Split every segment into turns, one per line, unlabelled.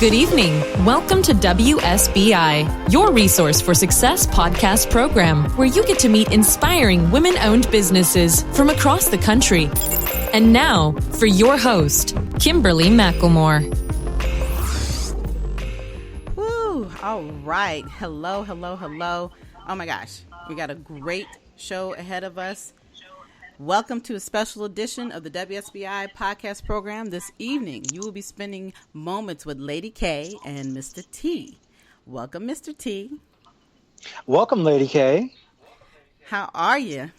Good evening. Welcome to WSBI, your resource for success podcast program, where you get to meet inspiring women-owned businesses from across the country. And now, for your host, Kimberly McLemore.
Woo! All right. Hello. Oh my gosh. We got a great show ahead of us. Welcome to a special edition of the WSBI podcast program. This evening, you will be spending moments with Lady K and Mr. T. Welcome, Mr. T.
Welcome, Lady K.
How are you?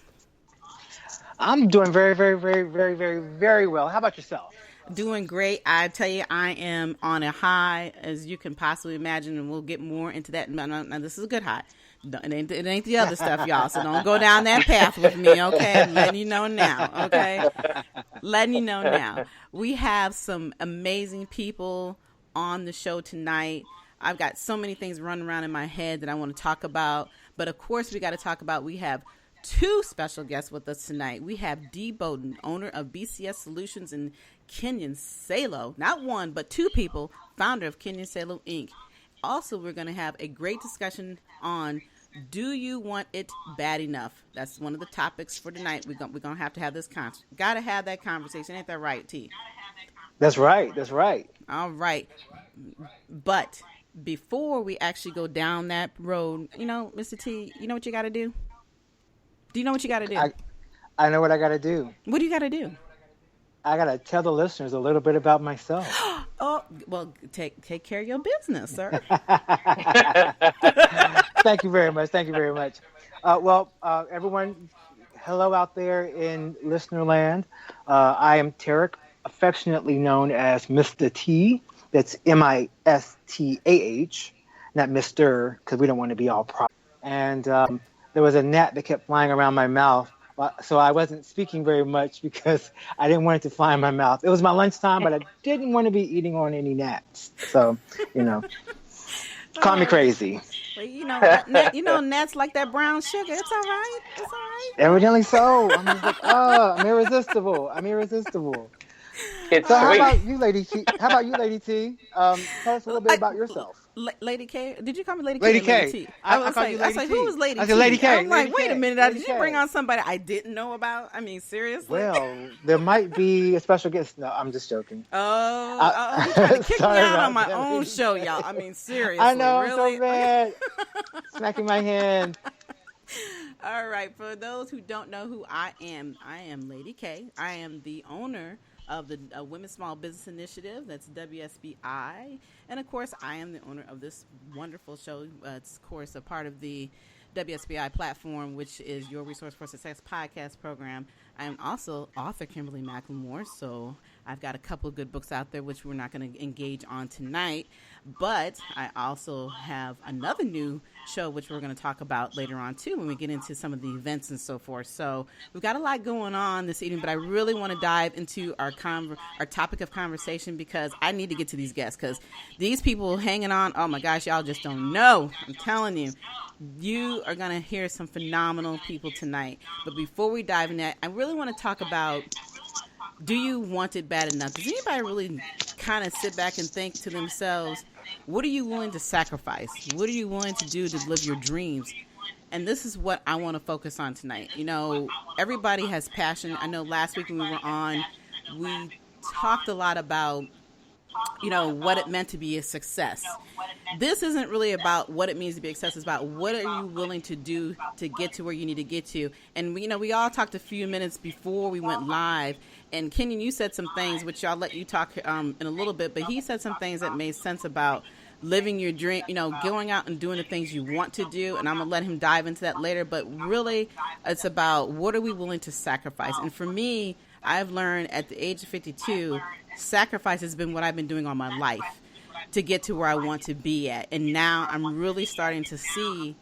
I'm doing very well. How about yourself?
Doing great. I tell you, I am on a high, as you can possibly imagine, and we'll get more into that. Now, this is a good high. It ain't the other stuff, y'all, so don't go down that path with me, okay? I'm letting you know now, okay? Letting you know now. We have some amazing people on the show tonight. I've got so many things running around in my head that I want to talk about, but of course we got to talk about, we have two special guests with us tonight. We have Bowden, owner of BCS Solutions, and Kenyon, Salo. Not one, but two people, founder of Kenyon, Salo, Inc. Also, we're going to have a great discussion on, do you want it bad enough? That's one of the topics for tonight. We're going to have to have this got to have that conversation. Ain't that right, T?
That's right.
All right. But before we actually go down that road, Mr. T, you know what you got to do? Do you know what you got to do?
I know what I got to do.
What do you got to do?
I got to tell the listeners a little bit about myself.
Oh, well, take care of your business, sir.
Thank you very much. Everyone, hello out there in listener land. I am Tarek, affectionately known as Mr. T. That's Mistah, not Mr., because we don't want to be all proper. And there was a gnat that kept flying around my mouth. So I wasn't speaking very much because I didn't want it to fly in my mouth. It was my lunchtime, but I didn't want to be eating on any gnats. So, call me crazy.
Well, gnats like that brown sugar. It's all right.
Evidently so. I'm just like, I'm irresistible.
It's
So
sweet.
how about you, Lady T? Tell us a little bit about yourself.
Lady K? Did you call me Lady K?
Lady
or
K.
Lady T?
I
was
called you
like,
Lady T.
who was Lady T?
I said Lady K.
I'm like,
Lady
wait a
K.
minute.
Lady
Did you
K.
bring on somebody I didn't know about? I mean, seriously?
Well, there might be a special guest. No, I'm just joking.
Oh, you trying to kick me
Sorry
out
about
on my
that,
own
Lady
show, y'all. I mean, seriously.
I know,
really?
I'm so bad. Smacking my hand.
All right. For those who don't know who I am Lady K. I am the owner of the Women's Small Business Initiative. That's WSBI. And, of course, I am the owner of this wonderful show. It's, of course, a part of the WSBI platform, which is your Resource for Success podcast program. I am also author Kimberly McLemore, so I've got a couple of good books out there, which we're not going to engage on tonight. But I also have another new show, which we're going to talk about later on, too, when we get into some of the events and so forth. So we've got a lot going on this evening, but I really want to dive into our topic of conversation because I need to get to these guests because these people hanging on, oh, my gosh, y'all just don't know. I'm telling you. You are going to hear some phenomenal people tonight. But before we dive in that, I really want to talk about, do you want it bad enough? Does anybody really kind of sit back and think to themselves, what are you willing to sacrifice? What are you willing to do to live your dreams? And this is what I want to focus on tonight. Everybody has passion. I know last week when we were on, we talked a lot about what it meant to be a success. This isn't really about what it means to be a success. It's about what are you willing to do to get to where you need to get to. And, we all talked a few minutes before we went live. And, Kenyon, you said some things, which I'll let you talk in a little bit. But he said some things that made sense about living your dream, going out and doing the things you want to do. And I'm going to let him dive into that later. But really, it's about what are we willing to sacrifice. And for me, I've learned at the age of 52, sacrifice has been what I've been doing all my life to get to where I want to be at. And now I'm really starting to see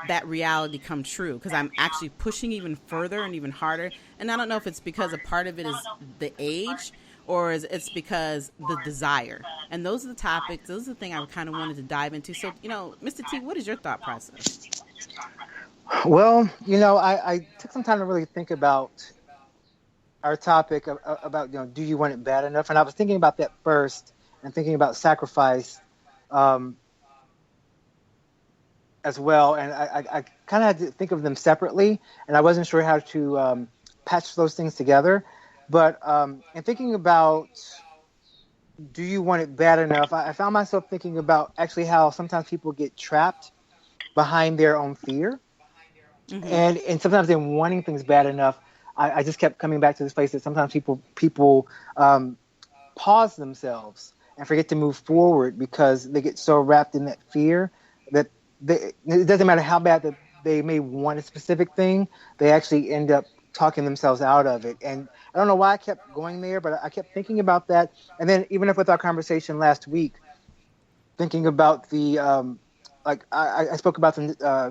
that reality come true because I'm actually pushing even further and even harder. And I don't know if it's because a part of it is the age or it's because the desire. And those are the topics, those are the things I kind of wanted to dive into. So, Mr. T, what is your thought process?
Well, I took some time to really think about our topic about, do you want it bad enough? And I was thinking about that first and thinking about sacrifice as well. And I kind of had to think of them separately, and I wasn't sure how to patch those things together. But in thinking about, do you want it bad enough? I found myself thinking about actually how sometimes people get trapped behind their own fear.
Mm-hmm.
And sometimes in wanting things bad enough, I just kept coming back to this place that sometimes people pause themselves and forget to move forward because they get so wrapped in that fear that it doesn't matter how bad that they may want a specific thing, they actually end up talking themselves out of it. And I don't know why I kept going there, but I kept thinking about that. And then even if with our conversation last week, thinking about the I spoke about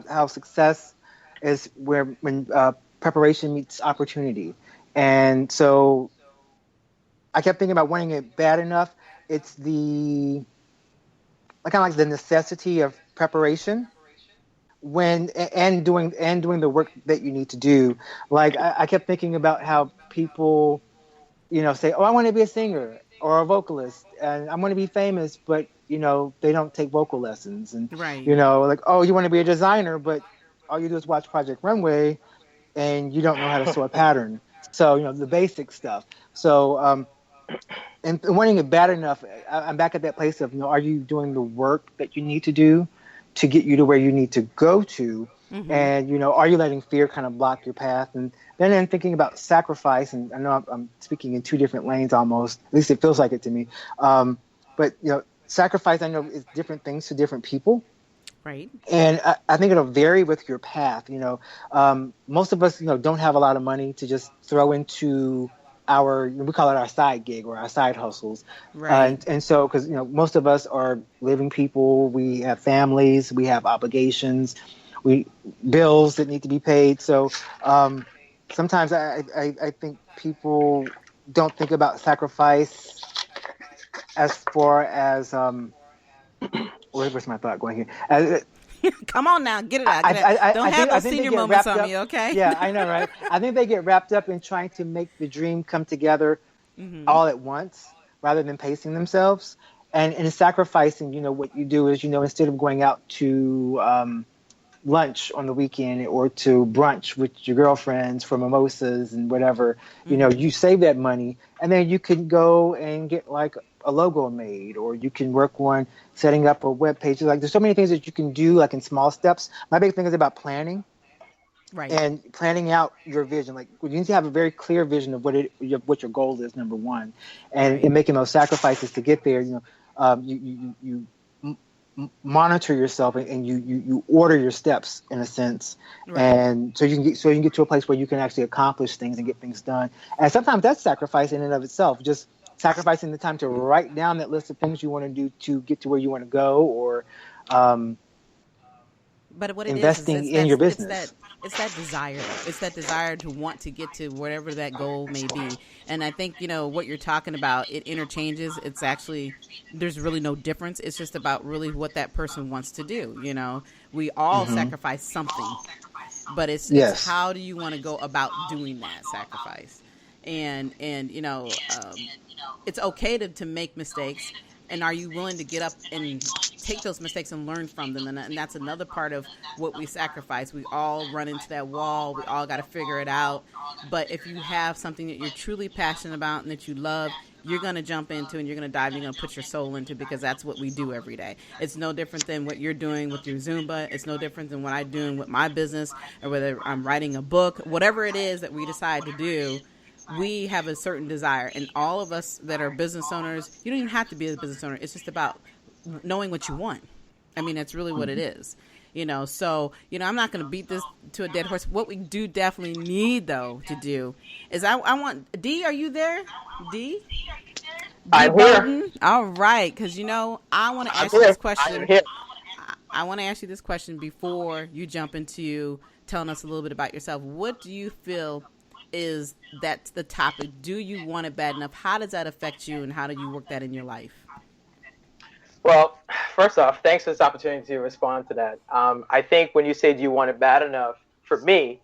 how success is when preparation meets opportunity. And so I kept thinking about wanting it bad enough. It's the kind of like the necessity of preparation and doing the work that you need to do. Like I kept thinking about how people, say, "Oh, I want to be a singer or a vocalist, and I'm going to be famous," but they don't take vocal lessons, and
Right.
like, "Oh, you want to be a designer, but all you do is watch Project Runway, and you don't know how to sew a pattern." So the basic stuff. So and wanting it bad enough, I'm back at that place of, are you doing the work that you need to do to get you to where you need to go to?
Mm-hmm.
And, are you letting fear kind of block your path? And then thinking about sacrifice, and I know I'm speaking in two different lanes almost, at least it feels like it to me. But, sacrifice, I know, is different things to different people.
Right.
And I think it'll vary with your path. Most of us, don't have a lot of money to just throw into we call it our side gig or our side hustles.
Right.
And so, because, most of us are living people, we have families, we have obligations, bills that need to be paid. So sometimes I think people don't think about sacrifice as far as, where's my thought going here?
Come on now, get it out. Don't have those senior moments on me, okay?
Yeah, I know, right? I think they get wrapped up in trying to make the dream come together all at once rather than pacing themselves. And sacrificing, what you do is, instead of going out to lunch on the weekend or to brunch with your girlfriends for mimosas and whatever, you save that money and then you can go and get like a logo made, or you can work on setting up a web page. Like there's so many things that you can do like in small steps. My big thing is about planning.
Right.
And planning out your vision. Like you need to have a very clear vision of what your goal is, number one, and
Right.
in making those sacrifices to get there. You monitor yourself and you order your steps in a sense,
Right.
and so you can get to a place where you can actually accomplish things and get things done. And sometimes that's sacrifice in and of itself. Just sacrificing the time to write down that list of things you want to do to get to where you want to go, or
but what it
investing
is
in your business.
It's that desire. It's that desire to want to get to whatever that goal may be. And I think, what you're talking about, it interchanges. It's actually, there's really no difference. It's just about really what that person wants to do. We all sacrifice something, but it's how do you want to go about doing that sacrifice? And it's okay to make mistakes. And are you willing to get up and take those mistakes and learn from them? And that's another part of what we sacrifice. We all run into that wall. We all got to figure it out. But if you have something that you're truly passionate about and that you love, you're going to jump into and you're going to dive and you're going to put your soul into, because that's what we do every day. It's no different than what you're doing with your Zumba. It's no different than what I'm doing with my business, or whether I'm writing a book. Whatever it is that we decide to do, we have a certain desire. And all of us that are business owners, you don't even have to be a business owner. It's just about knowing what you want. I mean, that's really what it is. So, I'm not going to beat this to a dead horse. What we do definitely need, though, to do is I want, D, are you there? D?
I'm
Bowden?
here.
All right. Because, I want to ask you this question. I want to ask you this question before you jump into telling us a little bit about yourself. What do you feel is that's the topic? Do you want it bad enough? How does that affect you, and how do you work that in your life?
Well, first off, thanks for this opportunity to respond to that. I think when you say, do you want it bad enough, for me,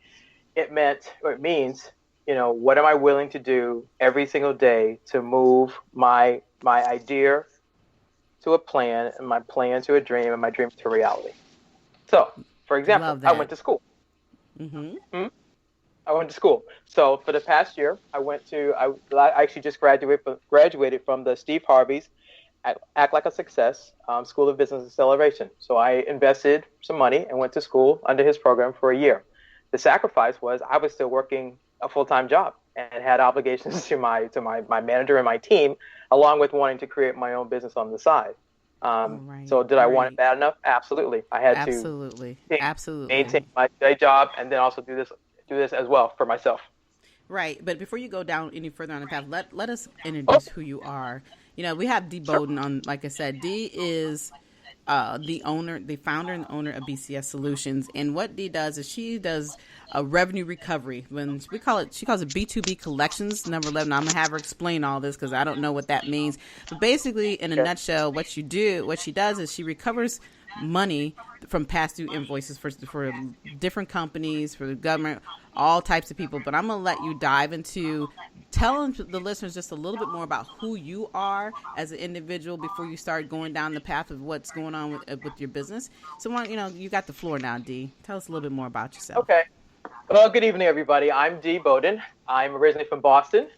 it means, what am I willing to do every single day to move my idea to a plan, and my plan to a dream, and my dream to reality. So, for example, I went to school. I went to school. So for the past year, I actually just graduated from the Steve Harvey's Act Like a Success School of Business Acceleration. So I invested some money and went to school under his program for a year. The sacrifice was I was still working a full-time job and had obligations to my manager and my team, along with wanting to create my own business on the side. So did I want it bad enough? Absolutely. I had to maintain my day job and then also do this as well for myself.
Right. But before you go down any further on the path, let us introduce who you are. You know, we have Dee Bowden on, like I said. Dee is the founder and owner of BCS Solutions. And what Dee does is she does a revenue recovery. She calls it B2B collections, number 11. I'm going to have her explain all this because I don't know what that means. But basically, in a nutshell, what she does is she recovers money from past due invoices for different companies, for the government, all types of people. But I'm going to let you dive into telling the listeners just a little bit more about who you are as an individual before you start going down the path of what's going on with your business. So, you got the floor now, Dee. Tell us a little bit more about yourself.
Okay. Well, good evening, everybody. I'm Dee Bowden. I'm originally from Boston.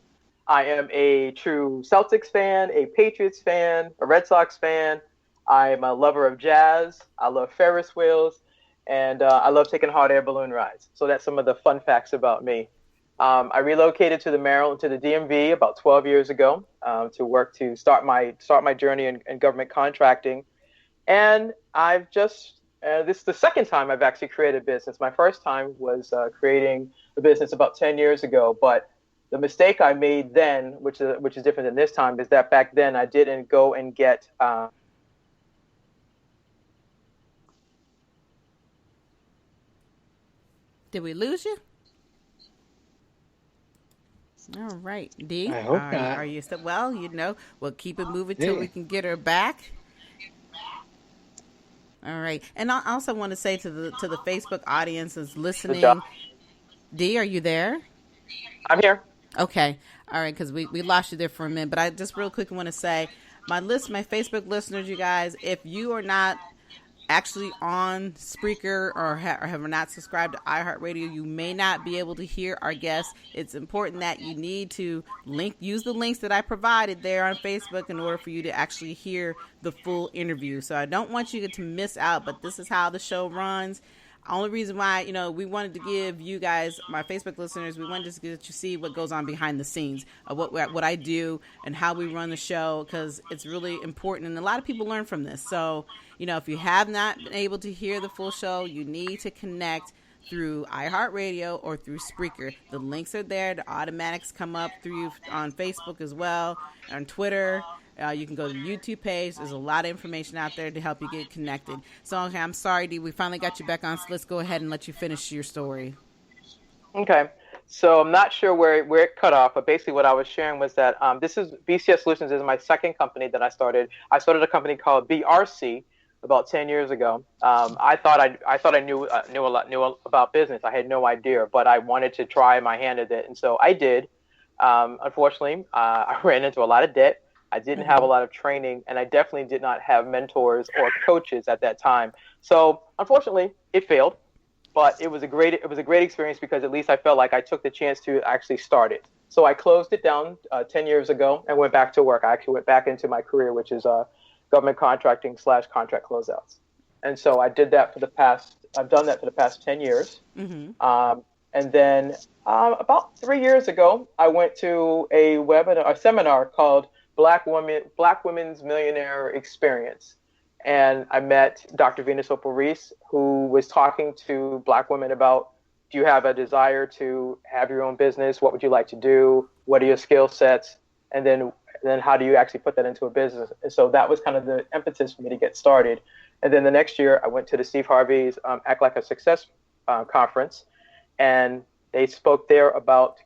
I am a true Celtics fan, a Patriots fan, a Red Sox fan. I'm a lover of jazz. I love Ferris wheels, and I love taking hot air balloon rides. So that's some of the fun facts about me. I relocated to the DMV about 12 years ago to start my journey in government contracting, and I've just this is the second time I've actually created a business. My first time was creating a business about 10 years ago, but the mistake I made then, which is different than this time, is that back then I didn't go and get
Did we lose you? All right, Dee.
I hope not.
Are you still? Well, we'll keep it moving till we can get her back. All right, and I also want to say to the Facebook audience is listening. Dee, are you there?
I'm here.
Okay, all right, because we lost you there for a minute, but I just real quick want to say, my Facebook listeners, you guys, if you are not actually on Spreaker or have not subscribed to iHeartRadio, you may not be able to hear our guests. It's important that you need to use the links that I provided there on Facebook in order for you to actually hear the full interview. So I don't want you to miss out, but this is how the show runs. Only reason why, we wanted to give you guys, my Facebook listeners, we wanted to get you see what goes on behind the scenes of what I do and how we run the show, because it's really important. And a lot of people learn from this. So, if you have not been able to hear the full show, you need to connect through iHeartRadio or through Spreaker. The links are there. The automatics come up through on Facebook as well, on Twitter. You can go to the YouTube page. There's a lot of information out there to help you get connected. So, okay, I'm sorry, Dee. We finally got you back on, so let's go ahead and let you finish your story.
Okay. So I'm not sure where it cut off, but basically what I was sharing was that this is BCS Solutions is my second company that I started. I started a company called BRC about 10 years ago. I thought I knew about business. I had no idea, but I wanted to try my hand at it, and so I did. Unfortunately, I ran into a lot of debt. I didn't have a lot of training, and I definitely did not have mentors or coaches at that time. So unfortunately, it failed, but it was a great experience because at least I felt like I took the chance to actually start it. So I closed it down 10 years ago and went back to work. I actually went back into my career, which is government contracting / contract closeouts. And so I've done that for the past 10 years. Mm-hmm. And then about 3 years ago, I went to a seminar called Black Women's Millionaire Experience. And I met Dr. Venus Opal-Reese, who was talking to Black women about, do you have a desire to have your own business? What would you like to do? What are your skill sets? And then how do you actually put that into a business? And so that was kind of the impetus for me to get started. And then the next year, I went to the Steve Harvey's Act Like a Success conference, and they spoke there about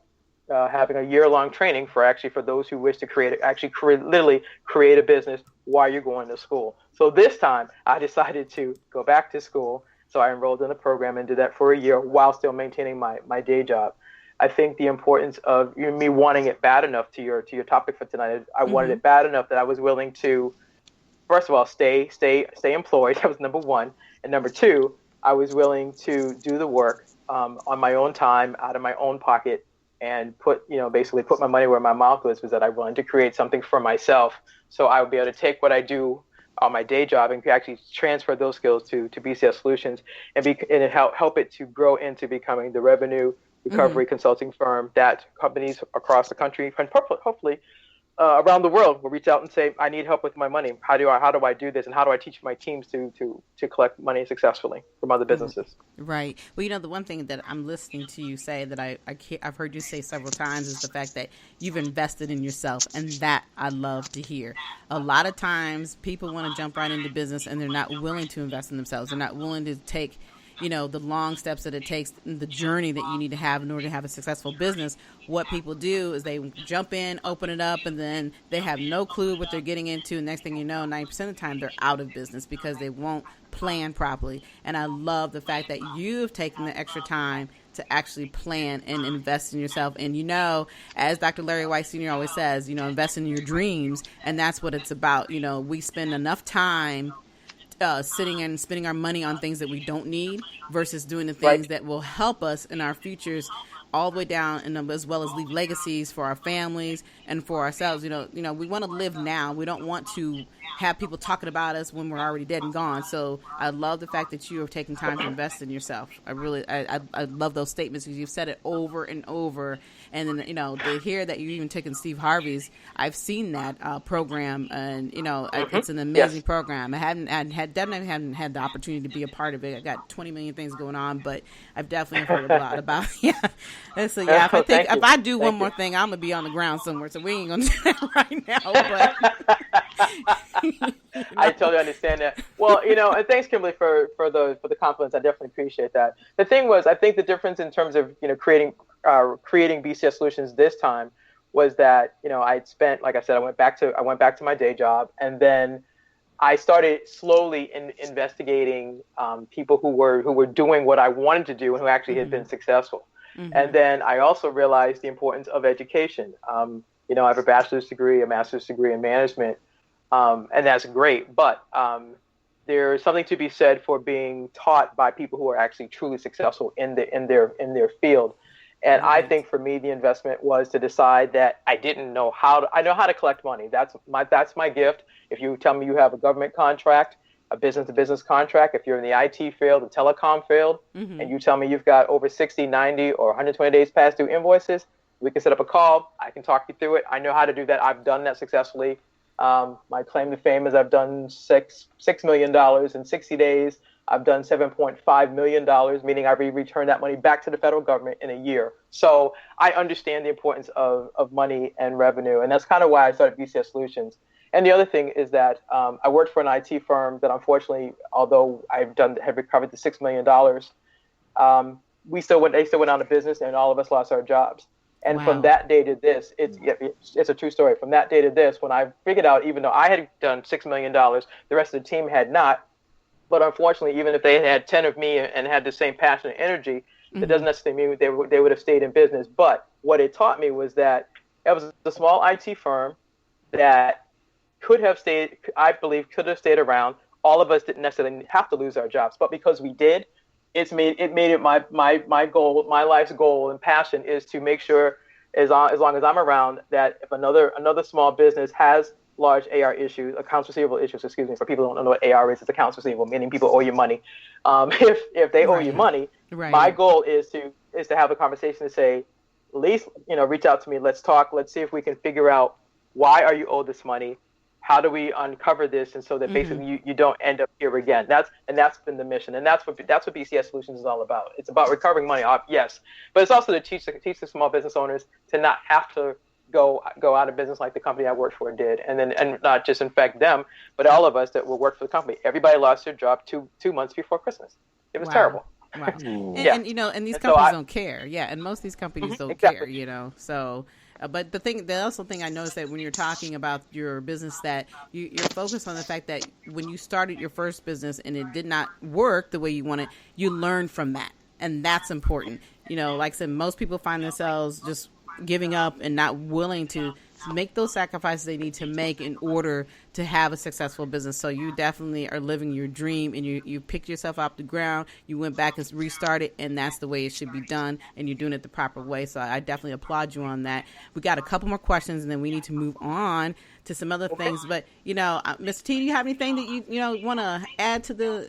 having a year-long training for those who wish to literally create a business while you're going to school. So this time I decided to go back to school. So I enrolled in the program and did that for a year while still maintaining my day job. I think the importance of me wanting it bad enough to your topic for tonight is I wanted it bad enough that I was willing to first of all, stay employed. That was number one. And number two, I was willing to do the work on my own time, out of my own pocket, and basically put my money where my mouth was that I wanted to create something for myself, so I would be able to take what I do on my day job and actually transfer those skills to BCS Solutions and help it to grow into becoming the revenue recovery consulting firm that companies across the country and hopefully around the world will reach out and say, I need help with my money. How do I do this? And how do I teach my teams to collect money successfully from other businesses?
Right. Well, the one thing that I'm listening to you say that I've heard you say several times is the fact that you've invested in yourself. And that I love to hear. A lot of times people want to jump right into business and they're not willing to invest in themselves. They're not willing to take the long steps that it takes, the journey that you need to have in order to have a successful business. What people do is they jump in, open it up, and then they have no clue what they're getting into. And next thing you know, 90% of the time, they're out of business because they won't plan properly. And I love the fact that you've taken the extra time to actually plan and invest in yourself. And, as Dr. Larry White Sr. always says, invest in your dreams. And that's what it's about. We spend enough time sitting and spending our money on things that we don't need versus doing the things that will help us in our futures all the way down, and as well as leave legacies for our families and for ourselves. We want to live now. We don't want to have people talking about us when we're already dead and gone. So I love the fact that you are taking time to invest in yourself. I love those statements because you've said it over and over. And then, to hear that you even taken Steve Harvey's, I've seen that program, and, it's an amazing program. I definitely haven't had the opportunity to be a part of it. I got 20 million things going on, but I've definitely heard a lot about it. And so, if I do one more thing, I'm going to be on the ground somewhere. So we ain't going to do that right now. But
I totally understand that. Well, and thanks, Kimberly, for the compliments. I definitely appreciate that. The thing was, I think the difference in terms of creating BCS Solutions this time was that I'd spent, like I said, I went back to my day job, and then I started slowly investigating people who were doing what I wanted to do and who actually had been successful. And then I also realized the importance of education. I have a bachelor's degree, a master's degree in management, and that's great. But there's something to be said for being taught by people who are actually truly successful in their field. And I think for me, the investment was to decide that I know how to collect money. That's my gift. If you tell me you have a government contract, a business-to-business contract, if you're in the IT field, the telecom field, and you tell me you've got over 60, 90, or 120 days past due invoices, we can set up a call. I can talk you through it. I know how to do that. I've done that successfully. My claim to fame is I've done $6 million in 60 days. I've done $7.5 million, meaning I've returned that money back to the federal government in a year. So I understand the importance of money and revenue, and that's kind of why I started BCS Solutions. And the other thing is that I worked for an IT firm that, unfortunately, although have recovered the $6 million, they still went out of business, and all of us lost our jobs. And from that day to this, it's a true story. From that day to this, when I figured out, even though I had done $6 million, the rest of the team had not. But unfortunately, even if they had 10 of me and had the same passion and energy, that doesn't necessarily mean they would have stayed in business. But what it taught me was that it was a small IT firm that could have stayed around. All of us didn't necessarily have to lose our jobs, but because we did, it made it my goal, my life's goal and passion is to make sure, as long as I'm around, that if another small business has large accounts receivable issues, for people who don't know what AR is, it's accounts receivable, meaning people owe you money. If they owe you money, my goal is to have a conversation to say, at least, reach out to me, let's talk, let's see if we can figure out why are you owed this money, how do we uncover this, and so that basically you don't end up here again. That's been the mission, and that's what BCS Solutions is all about. It's about recovering money, yes, but it's also to teach the small business owners to not have to go out of business like the company I worked for did, and not just infect them, but all of us that will work for the company. Everybody lost their job two months before Christmas. It was terrible.
Wow. And these companies don't care. Yeah, and most of these companies don't care. So. But the also thing I noticed that when you're talking about your business, that you're focused on the fact that when you started your first business and it did not work the way you wanted, you learned from that, and that's important. Like I said, most people find themselves just giving up and not willing to make those sacrifices they need to make in order to have a successful business. So you definitely are living your dream, and you picked yourself off the ground. You went back and restarted, and that's the way it should be done, and you're doing it the proper way. So I definitely applaud you on that. We got a couple more questions, and then we need to move on to some other things. But, Mr. T, do you have anything that you want to add to the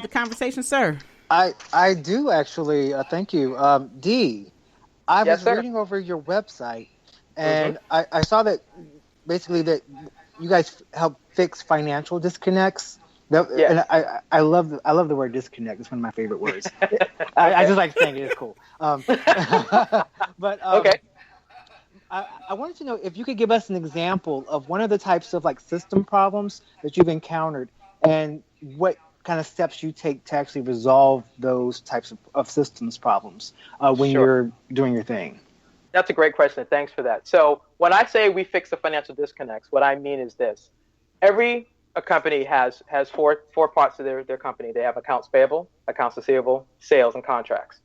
conversation, sir?
I do actually. Thank you. D, I was
sir.
reading over your website, and I saw that basically that you guys help fix financial disconnects. And I love the word disconnect. It's one of my favorite words. I just like saying it. It's cool. But
okay.
I wanted to know if you could give us an example of one of the types of like system problems that you've encountered, and what kind of steps you take to actually resolve those types of systems problems when you're doing your thing.
That's a great question. Thanks for that. So when I say we fix the financial disconnects, what I mean is this. Every company has four parts of their company. They have accounts payable, accounts receivable, sales, and contracts.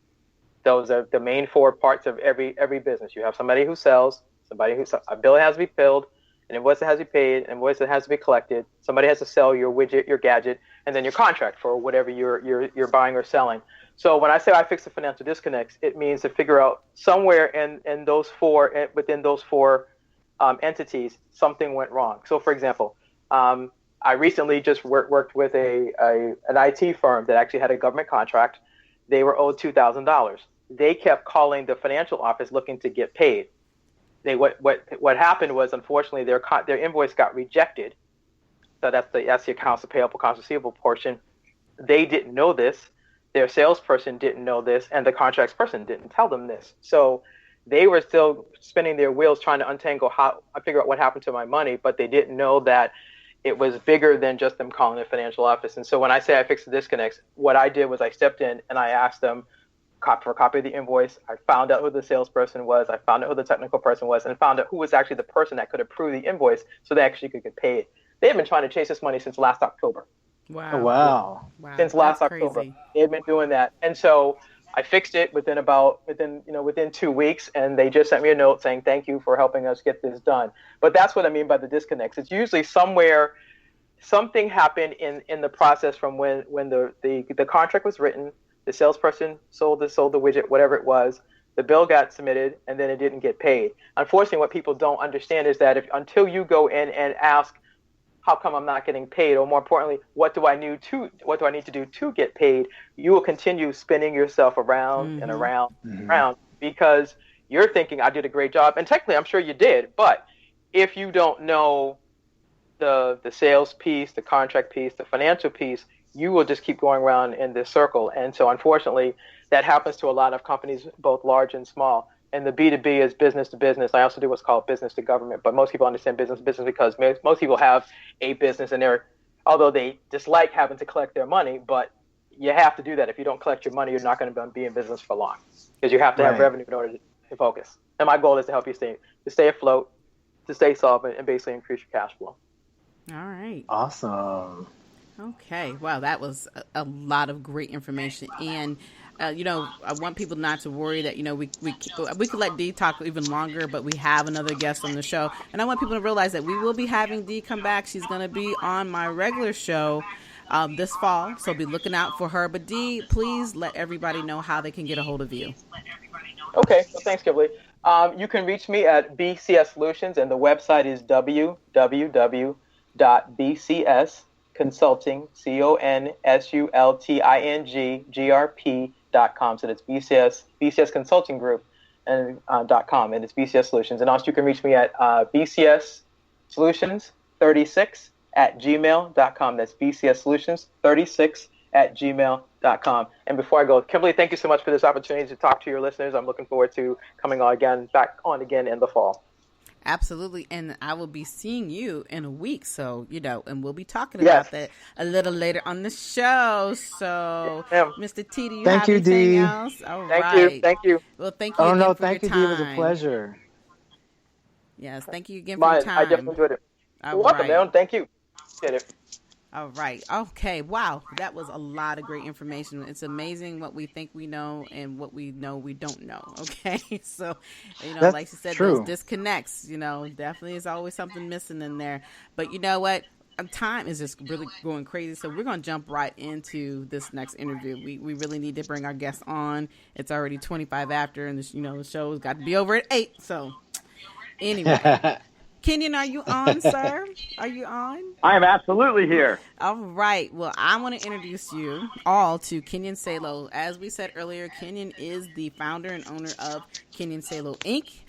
Those are the main four parts of every business. You have somebody who sells, a bill has to be billed, an invoice that has to be paid, an invoice that has to be collected. Somebody has to sell your widget, your gadget, and then your contract for whatever you're buying or selling. So when I say I fix the financial disconnects, it means to figure out somewhere in those four, within those four entities, something went wrong. So for example, I recently just worked with an IT firm that actually had a government contract. They were owed $2,000. They kept calling the financial office looking to get paid. What happened was, unfortunately, their invoice got rejected. So that's the accounts payable, accounts receivable portion. They didn't know this. Their salesperson didn't know this, and the contracts person didn't tell them this. So they were still spinning their wheels trying to figure out what happened to my money, but they didn't know that it was bigger than just them calling the financial office. And so when I say I fixed the disconnects, what I did was I stepped in and I asked them for a copy of the invoice. I found out who the salesperson was. I found out who the technical person was, and found out who was actually the person that could approve the invoice so they actually could get paid. They have been trying to chase this money since last October.
Wow.
Oh, wow.
Since last October.
Crazy.
They had been doing that. And so I fixed it within 2 weeks, and they just sent me a note saying, thank you for helping us get this done. But that's what I mean by the disconnects. It's usually somewhere something happened in the process from when the contract was written, the salesperson sold the widget, whatever it was, the bill got submitted, and then it didn't get paid. Unfortunately, what people don't understand is that until you go in and ask, how come I'm not getting paid? Or more importantly, what do I need to do to get paid? You will continue spinning yourself around and around and around, because you're thinking I did a great job. And technically, I'm sure you did. But if you don't know the sales piece, the contract piece, the financial piece, you will just keep going around in this circle. And so unfortunately, that happens to a lot of companies, both large and small. And the B2B is business to business. I also do what's called business to government, but most people understand business to business because most people have a business, and although they dislike having to collect their money, but you have to do that. If you don't collect your money, you're not going to be in business for long, because you have to have revenue in order to focus. And my goal is to help you stay afloat, to stay solvent, and basically increase your cash flow.
All right.
Awesome.
Okay. Wow, that was a lot of great information. And I want people not to worry that, we could let Dee talk even longer, but we have another guest on the show. And I want people to realize that we will be having Dee come back. She's going to be on my regular show this fall, so be looking out for her. But Dee, please let everybody know how they can get a hold of you.
Okay. Well, thanks, Kimberly. You can reach me at BCS Solutions, and the website is www.bcsconsulting, consultinggrp.com. So that's BCS Consulting Group and .com, and it's BCS Solutions. And also you can reach me at BCS Solutions 36 at gmail.com. That's BCS Solutions 36 at gmail.com. And before I go, Kimberly, thank you so much for this opportunity to talk to your listeners. I'm looking forward to coming back on again in the fall.
Absolutely. And I will be seeing you in a week. So, and we'll be talking about that a little later on the show. So, Mr. T, do you have anything else? All right.
Thank you.
Well, thank you again for
thank
your
you,
time.
Dee. It was a pleasure.
Yes, thank you again for your time.
I definitely enjoyed it. You're welcome, man. Thank you. Appreciate it.
All right. Okay. Wow. That was a lot of great information. It's amazing what we think we know and what we know we don't know. Okay. So,
That's
like you said,
true.
those disconnects, definitely is always something missing in there. But you know what? Time is just really going crazy. So we're going to jump right into this next interview. We really need to bring our guest on. It's already 25 after, and the show's got to be over at 8. So anyway. Kenyon, are you on, sir? Are you on?
I am absolutely here.
All right. Well, I want to introduce you all to Kenyon Salo. As we said earlier, Kenyon is the founder and owner of Kenyon Salo Inc.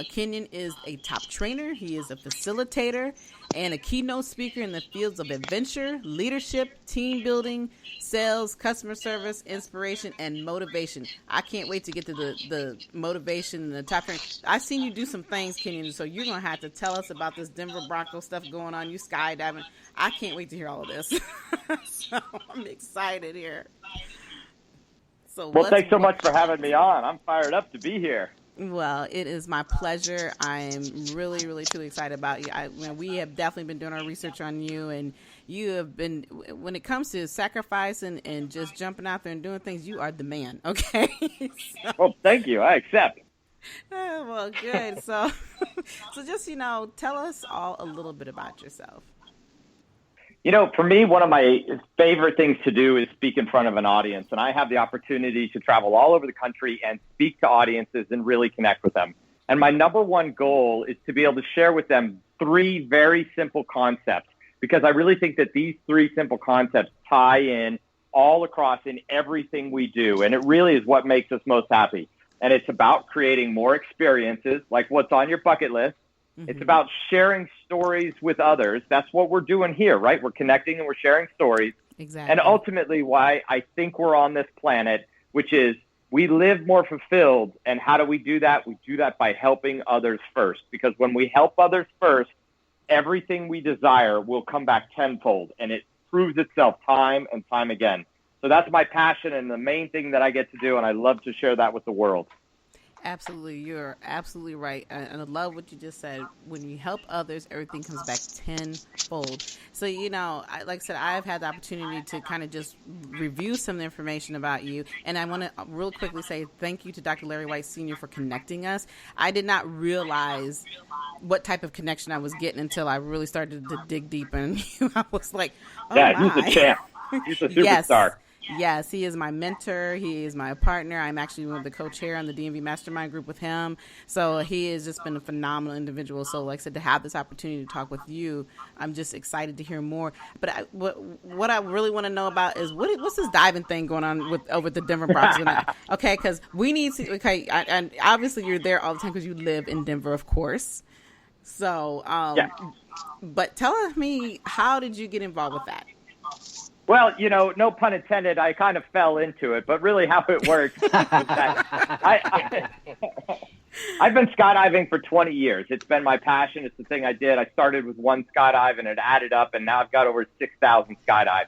Kenyon is a top trainer. He is a facilitator and a keynote speaker in the fields of adventure, leadership, team building, sales, customer service, inspiration, and motivation. I can't wait to get to the motivation and the top training. I've seen you do some things, Kenyon, so you're going to have to tell us about this Denver Broncos stuff going on. You skydiving. I can't wait to hear all of this. So I'm excited here.
Well, thanks so much for having me on. I'm fired up to be here.
Well, it is my pleasure. I'm really, really, truly excited about you. We have definitely been doing our research on you, and you have been, when it comes to sacrificing and just jumping out there and doing things, you are the man, okay?
Well, thank you. I accept.
Well, good. So just, tell us all a little bit about yourself.
For me, one of my favorite things to do is speak in front of an audience. And I have the opportunity to travel all over the country and speak to audiences and really connect with them. And my number one goal is to be able to share with them 3 very simple concepts, because I really think that these 3 simple concepts tie in all across in everything we do. And it really is what makes us most happy. And it's about creating more experiences, like what's on your bucket list. It's about sharing stories with others. That's what we're doing here, right? We're connecting and we're sharing stories.
Exactly.
And ultimately why I think we're on this planet, which is we live more fulfilled. And how do we do that? We do that by helping others first. Because when we help others first, everything we desire will come back tenfold. And it proves itself time and time again. So that's my passion and the main thing that I get to do. And I love to share that with the world.
Absolutely. You're absolutely right. And I love what you just said. When you help others, everything comes back tenfold. So, like I said, I've had the opportunity to kind of just review some of the information about you. And I want to real quickly say thank you to Dr. Larry White Sr. for connecting us. I did not realize what type of connection I was getting until I really started to dig deep. And I was like, oh,
yeah,
my.
He's a champ. He's a superstar.
Yes, he is my mentor. He is my partner. I'm actually one of the co-chair on the DMV Mastermind group with him. So he has just been a phenomenal individual. So like I said, to have this opportunity to talk with you, I'm just excited to hear more. But what I really want to know about is what's this diving thing going on with the Denver Broncos? Okay, because we need to, and obviously you're there all the time because you live in Denver, of course. So, but tell me, how did you get involved with that?
Well, no pun intended, I kind of fell into it, but really how it works is that I've been skydiving for 20 years. It's been my passion. It's the thing I did. I started with 1 skydive and it added up, and now I've got over 6,000 skydives.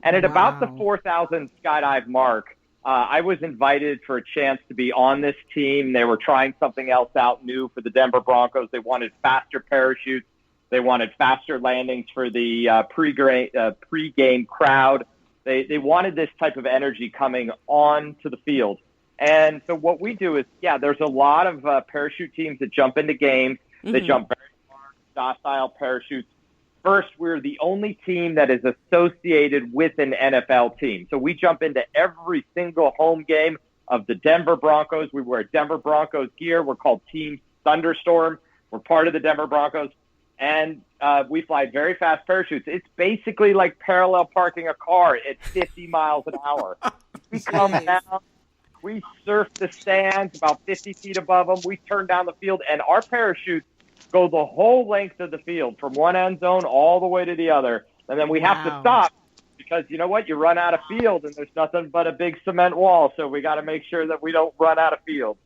And at about the 4,000 skydive mark, I was invited for a chance to be on this team. They were trying something else out new for the Denver Broncos. They wanted faster parachutes. They wanted faster landings for the pre-game crowd. They wanted this type of energy coming on to the field. And so what we do is, there's a lot of parachute teams that jump into games. Mm-hmm. They jump very large, docile parachutes. First, we're the only team that is associated with an NFL team. So we jump into every single home game of the Denver Broncos. We wear Denver Broncos gear. We're called Team Thunderstorm. We're part of the Denver Broncos. And we fly very fast parachutes. It's basically like parallel parking a car at 50 miles an hour. We come down, we surf the stands about 50 feet above them. We turn down the field, and our parachutes go the whole length of the field from one end zone all the way to the other. And then we have to stop because, you know what, you run out of field, and there's nothing but a big cement wall. So we got to make sure that we don't run out of field.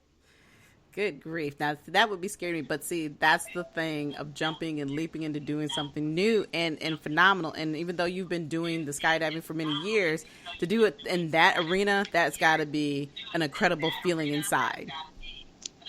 Good grief. Now, that would be scary, but see, that's the thing of jumping and leaping into doing something new and phenomenal. And even though you've been doing the skydiving for many years, to do it in that arena, that's got to be an incredible feeling inside.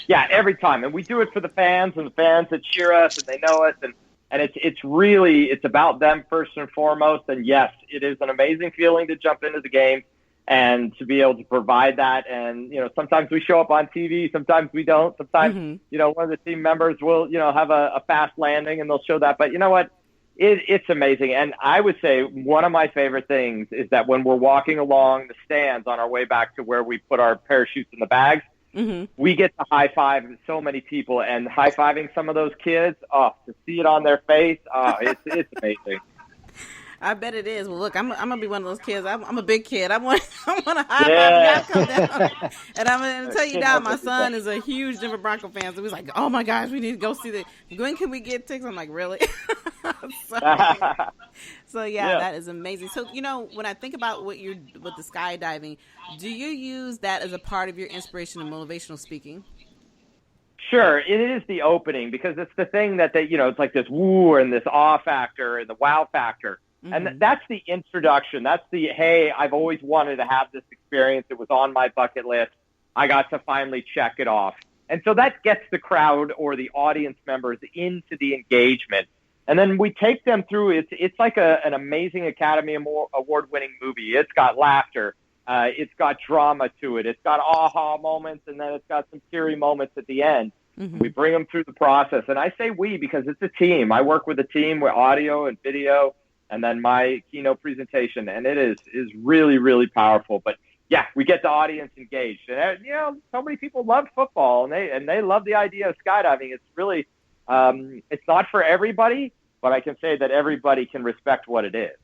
Yeah, every time. And we do it for the fans and the fans that cheer us and they know us. And And it's about them first and foremost. And yes, it is an amazing feeling to jump into the game and to be able to provide that. And, sometimes we show up on TV, sometimes we don't. Sometimes, one of the team members will, have a fast landing and they'll show that. But you know what? It's amazing. And I would say one of my favorite things is that when we're walking along the stands on our way back to where we put our parachutes in the bags, we get to high five so many people, and high fiving some of those kids. To see it on their face, it's amazing.
I bet it is. Well, look, I'm gonna be one of those kids. I'm a big kid. I want to high five. Come down. And I'm gonna tell you now, my son is a huge Denver Bronco fan. So he's like, "Oh my gosh, we need to go see the. When can we get tickets?" I'm like, "Really?" So yeah, that is amazing. So when I think about with the skydiving, do you use that as a part of your inspiration and motivational speaking?
Sure, it is the opening because it's the thing that it's like this woo and this awe factor and the wow factor. And that's the introduction. That's the, hey, I've always wanted to have this experience. It was on my bucket list. I got to finally check it off. And so that gets the crowd or the audience members into the engagement. And then we take them through. It's like an amazing Academy Award-winning movie. It's got laughter. It's got drama to it. It's got aha moments, and then it's got some teary moments at the end. We bring them through the process. And I say we because it's a team. I work with a team with audio and video, and then my keynote presentation, and it is really, really powerful. But yeah, we get the audience engaged, and so many people love football, and they love the idea of skydiving. It's really, it's not for everybody, but I can say that everybody can respect what it is.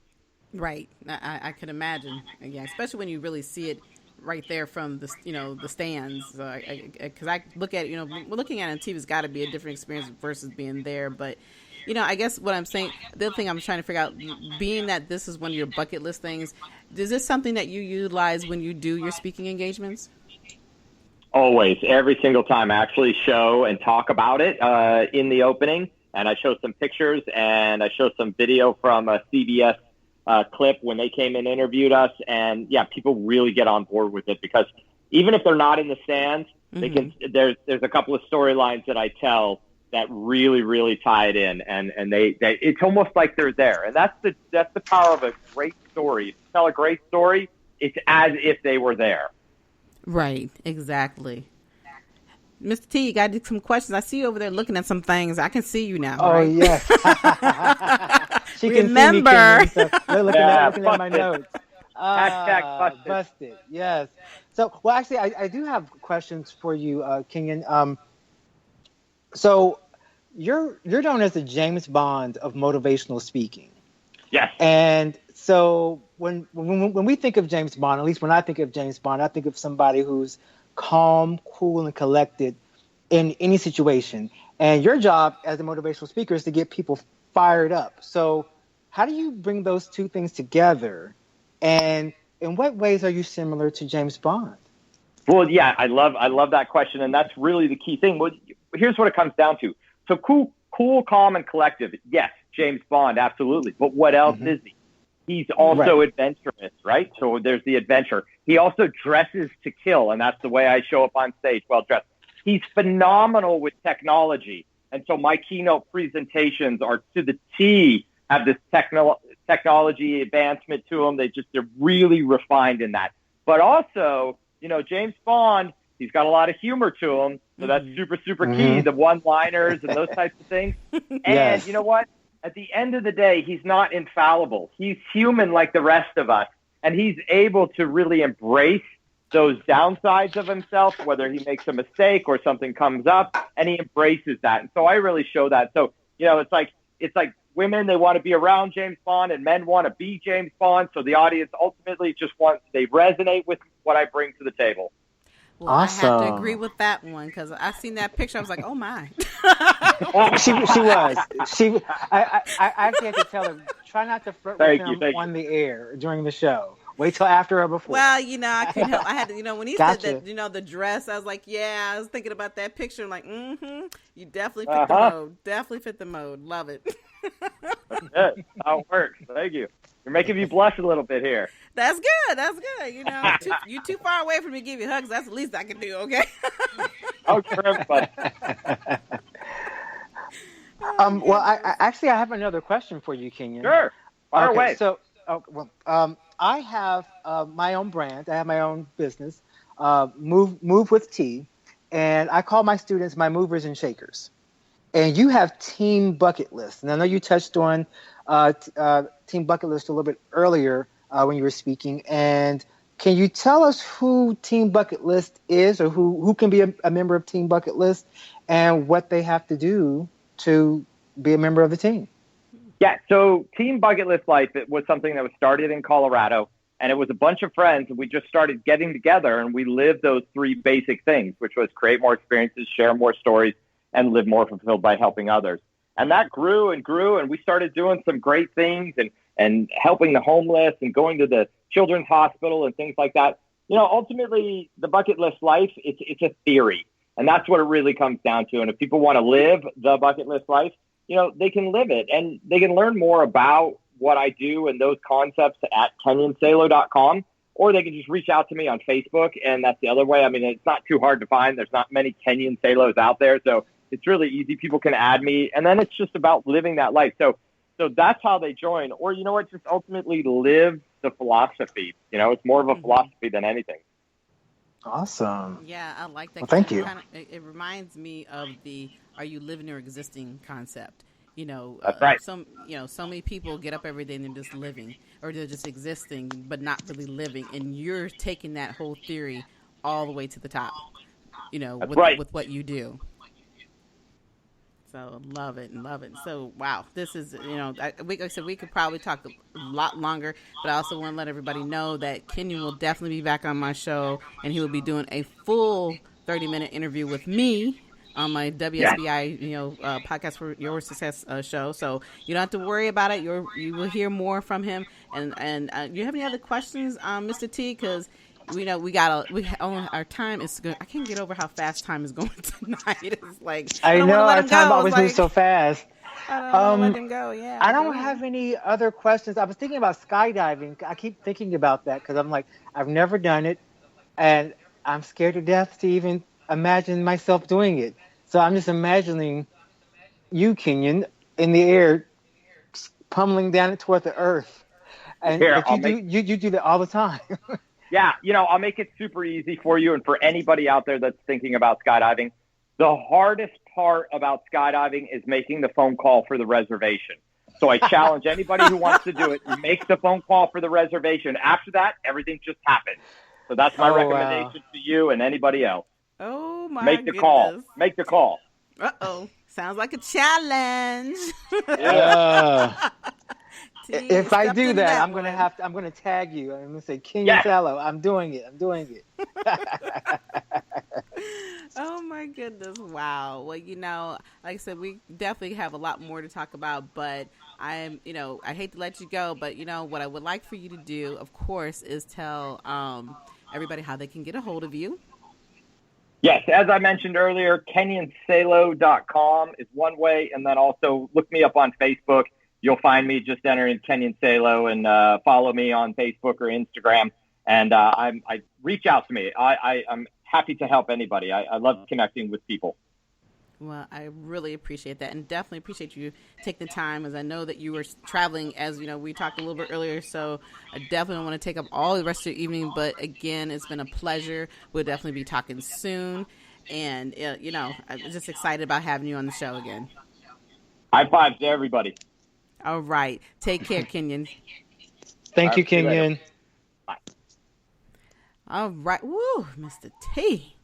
Right,
I can imagine. Yeah, especially when you really see it right there from the the stands. Because I look at looking at it on TV has got to be a different experience versus being there, but. I guess what I'm saying, the other thing I'm trying to figure out, being that this is one of your bucket list things, is this something that you utilize when you do your speaking engagements?
Always, every single time. I actually show and talk about it in the opening, and I show some pictures, and I show some video from a CBS clip when they came and interviewed us, and yeah, people really get on board with it because even if they're not in the stands, they can. There's a couple of storylines that I tell that really, really tie it in, and they it's almost like they're there, and that's the power of a great story. If you tell a great story, it's as if they were there. Right, exactly. Mr. T, you got some questions. I see you over there looking at some things. I can see you now.
Oh, right? Yes. She can
remember.
See me, so they're looking at my notes.
Hashtag
busted. Yes. So, well, actually, I do have questions for you, Kenyon. So you're known as the James Bond of motivational speaking.
Yes.
And so when we think of James Bond, at least when I think of James Bond, I think of somebody who's calm, cool, and collected in any situation. And your job as a motivational speaker is to get people fired up. So how do you bring those two things together? And in what ways are you similar to James Bond?
Well, yeah, I love that question, and that's really the key thing. Well, here's what it comes down to. So cool, calm, and collective. Yes, James Bond, absolutely. But what else is he? He's also adventurous, right? So there's the adventure. He also dresses to kill, and that's the way I show up on stage, well dressed. He's phenomenal with technology, and so my keynote presentations are to the T, have this technology advancement to them. They're really refined in that. But also, James Bond, he's got a lot of humor to him, so that's super, super key, the one-liners and those types of things. And you know what? At the end of the day, he's not infallible. He's human like the rest of us, and he's able to really embrace those downsides of himself, whether he makes a mistake or something comes up, and he embraces that. And so I really show that. So, it's like women, they want to be around James Bond, and men want to be James Bond. So the audience ultimately they resonate with what I bring to the table.
Well, awesome. I have to agree with that one because I seen that picture. I was like, oh my.
She was. I actually had to tell her, try not to flirt with him on the air during the show. Wait till after or before.
Well, I couldn't help. I had to, when he said that, the dress, I was like, yeah, I was thinking about that picture. I'm like, you definitely fit the mode. Definitely fit the mode. Love it.
That's how it works. Thank you. You're making me blush a little bit here.
That's good. That's good. You're too far away from me to give you hugs. That's the least I can do, okay?
Oh, for everybody.
Well, I have another question for you, Kenyon.
Sure. Fire away.
So, I have my own brand. I have my own business, Move with T, and I call my students my movers and shakers. And you have Team Bucket List, and I know you touched on Team Bucket List a little bit earlier when you were speaking. And can you tell us who Team Bucket List is, or who can be a member of Team Bucket List, and what they have to do to be a member of the team?
Yeah, so Team Bucket List Life, it was something that was started in Colorado, and it was a bunch of friends, and we just started getting together, and we lived those three basic things, which was create more experiences, share more stories, and live more fulfilled by helping others. And that grew and grew, and we started doing some great things and helping the homeless and going to the children's hospital and things like that. You know, ultimately, the Bucket List Life, it's a theory, and that's what it really comes down to. And if people want to live the Bucket List Life, you know, they can live it, and they can learn more about what I do and those concepts at kenyonsalo.com, or they can just reach out to me on Facebook, and that's the other way. I mean, it's not too hard to find. There's not many Kenyon Salos out there, so it's really easy. People can add me, and then it's just about living that life. So that's how they join. Or, you know what, just ultimately live the philosophy. You know, it's more of a philosophy than anything.
Awesome.
Yeah, I like that.
Well, thank you.
It reminds me of the "Are you living or existing" concept. You know,
that's right.
So many people get up every day and they're just living, or they're just existing, but not really living. And you're taking that whole theory all the way to the top. You know, with what you do. So love it. So wow, this is, you know, like I said, we could probably talk a lot longer, but I also want to let everybody know that Kenyon will definitely be back on my show, and he will be doing a full 30-minute interview with me on my WSBI, podcast for your success show. So you don't have to worry about it. You will hear more from him. And you have any other questions, Mr. T? Because our time is good. I can't get over how fast time is going tonight. It's like
I know our time always moves so fast.
I don't let him go. Yeah.
I don't have any other questions. I was thinking about skydiving. I keep thinking about that because I'm like, I've never done it, and I'm scared to death to even imagine myself doing it. So I'm just imagining you, Kenyon, in the air, pummeling down toward the earth. And you do that all the time.
Yeah, you know, I'll make it super easy for you and for anybody out there that's thinking about skydiving. The hardest part about skydiving is making the phone call for the reservation. So I challenge anybody who wants to do it, make the phone call for the reservation. After that, everything just happens. So that's my recommendation to you and anybody else.
Oh, my
Make the call. Make the call.
Uh-oh. Sounds like a challenge.
Yeah.
If I do that, I'm going to tag you. I'm going to say, Kenyon Salo, I'm doing it.
Oh my goodness. Wow. Well, you know, like I said, we definitely have a lot more to talk about, but I hate to let you go, but you know, what I would like for you to do, of course, is tell everybody how they can get a hold of you.
Yes, as I mentioned earlier, kenyonsalo.com is one way, and then also look me up on Facebook. You'll find me, just enter in Kenyon Salo and follow me on Facebook or Instagram. And I reach out to me. I'm happy to help anybody. I love connecting with people.
Well, I really appreciate that, and definitely appreciate you taking the time, as I know that you were traveling, as you know, we talked a little bit earlier. So I definitely don't want to take up all the rest of your evening. But again, it's been a pleasure. We'll definitely be talking soon. And, I'm just excited about having you on the show again.
High fives to everybody.
All right. Take care, Kenyon.
Thank you, Kenyon.
Bye.
All right. Woo, Mr. T.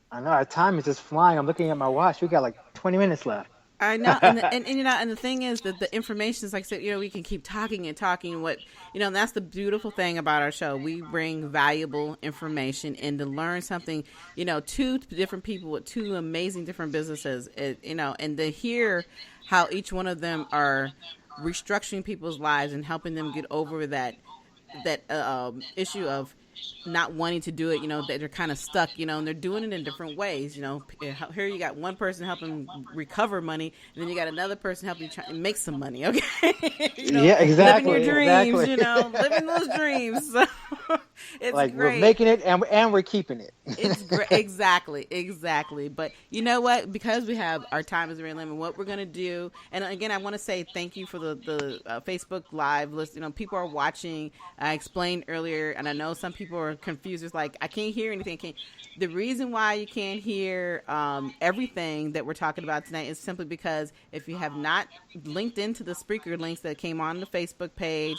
I know our time is just flying. I'm looking at my watch. We got like 20 minutes left.
I know, and the thing is that the information is, like I said, we can keep talking and talking. And that's the beautiful thing about our show. We bring valuable information, and to learn something, two different people with two amazing different businesses, and to hear how each one of them are restructuring people's lives and helping them get over that issue of not wanting to do it, that they're kind of stuck, and they're doing it in different ways. Here you got one person helping recover money, and then you got another person helping you try and make some money. Okay.
Yeah, exactly.
Living your dreams,
exactly.
Living those dreams. It's
like
great.
we're making it and we're keeping it.
It's great. Exactly. But you know what? Because we have our time is very limited, what we're going to do, and again, I want to say thank you for the Facebook Live list. You know, people are watching. I explained earlier, and I know some people are confused. It's like, I can't hear anything. The reason why you can't hear everything that we're talking about tonight is simply because if you have not linked into the speaker links that came on the Facebook page,